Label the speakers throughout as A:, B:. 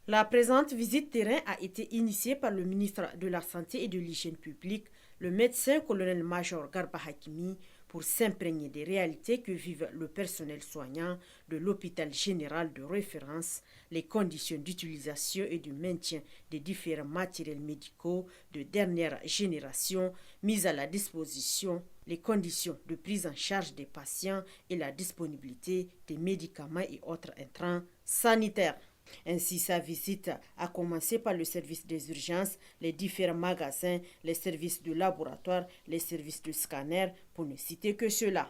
A: La présente visite terrain a été initiée par le ministre de la Santé et de l'Hygiène publique, le médecin colonel-major Garba Hakimi, pour s'imprégner des réalités que vivent le personnel soignant de l'hôpital général de référence, les conditions d'utilisation et de maintien des différents matériels médicaux de dernière génération mis à la disposition, les conditions de prise en charge des patients et la disponibilité des médicaments et autres intrants sanitaires. Ainsi, sa visite a commencé par le service des urgences, les différents magasins, les services de laboratoire, les services de scanner, pour ne citer que cela.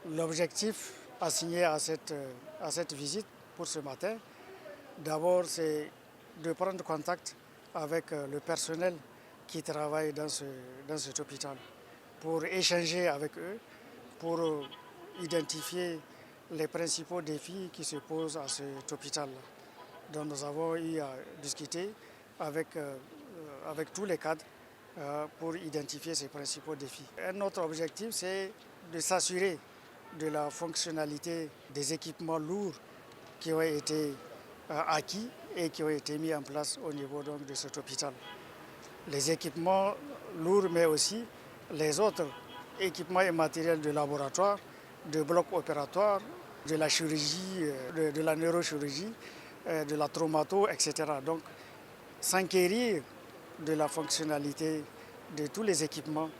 B: L'objectif assigné à cette visite pour ce matin, d'abord, c'est de prendre contact avec le personnel qui travaille dans cet hôpital, pour échanger avec eux, pour identifier les principaux défis qui se posent à cet hôpital-là. Donc nous avons eu à discuter avec tous les cadres pour identifier ces principaux défis. Un autre objectif, c'est de s'assurer de la fonctionnalité des équipements lourds qui ont été acquis et qui ont été mis en place au niveau donc, de cet hôpital. Les équipements lourds, mais aussi les autres équipements et matériels de laboratoire, de blocs opératoires, de la chirurgie, de la neurochirurgie, de la traumato, etc. Donc, s'enquérir de la fonctionnalité de tous les équipements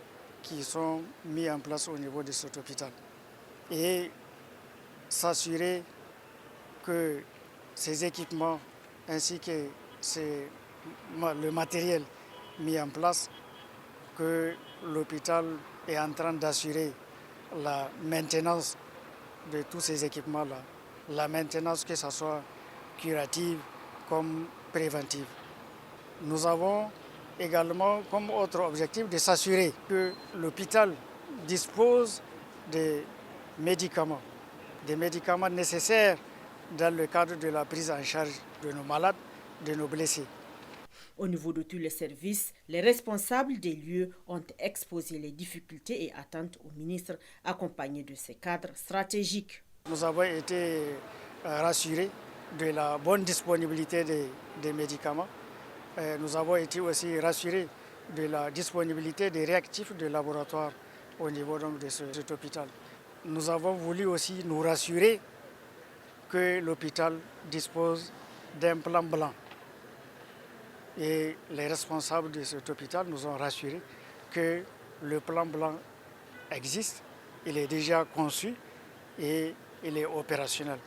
B: qui sont mis en place au niveau de cet hôpital. Et s'assurer que ces équipements ainsi que le matériel mis en place, que l'hôpital est en train d'assurer la maintenance de tous ces équipements-là. La maintenance, que ce soit curative comme préventive. Nous avons également comme autre objectif de s'assurer que l'hôpital dispose des médicaments nécessaires dans le cadre de la prise en charge de nos malades, de nos blessés.
A: Au niveau de tous les services, les responsables des lieux ont exposé les difficultés et attentes au ministre, accompagnés de ses cadres stratégiques.
B: Nous avons été rassurés de la bonne disponibilité des médicaments. Nous avons été aussi rassurés de la disponibilité des réactifs de laboratoire au niveau donc, de cet hôpital. Nous avons voulu aussi nous rassurer que l'hôpital dispose d'un plan blanc. Et les responsables de cet hôpital nous ont rassurés que le plan blanc existe, il est déjà conçu et il est opérationnel.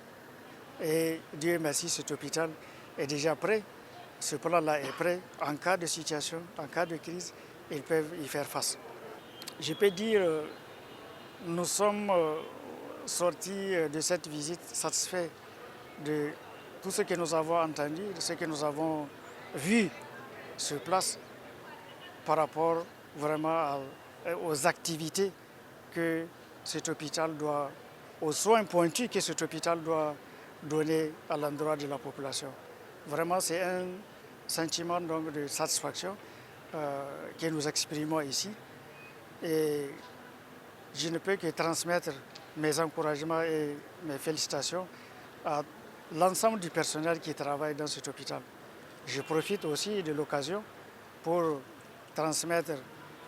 B: Et Dieu merci, cet hôpital est déjà prêt. Ce plan-là est prêt. En cas de situation, en cas de crise, ils peuvent y faire face. Je peux dire, nous sommes sortis de cette visite satisfaits de tout ce que nous avons entendu, de ce que nous avons vu sur place par rapport vraiment aux activités que cet hôpital doit, aux soins pointus que cet hôpital doit donner à l'endroit de la population. Vraiment, c'est un sentiment donc, de satisfaction que nous exprimons ici. Et je ne peux que transmettre mes encouragements et mes félicitations à l'ensemble du personnel qui travaille dans cet hôpital. Je profite aussi de l'occasion pour transmettre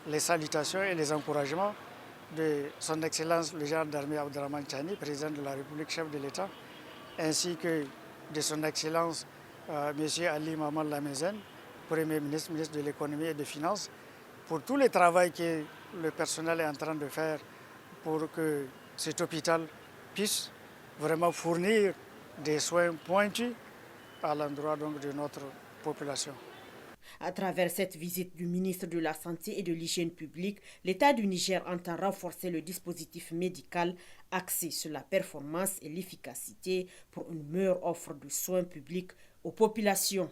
B: les salutations et les encouragements de son Excellence le général d'armée Abderrahmane Tchani, président de la République, chef de l'État, ainsi que de son Excellence M. Ali Maman Lamezen, Premier ministre, ministre de l'économie et des finances, pour tout le travail que le personnel est en train de faire pour que cet hôpital puisse vraiment fournir des soins pointus à l'endroit donc de notre population.
A: À travers cette visite du ministre de la Santé et de l'Hygiène publique, l'État du Niger entend renforcer le dispositif médical axé sur la performance et l'efficacité pour une meilleure offre de soins publics aux populations.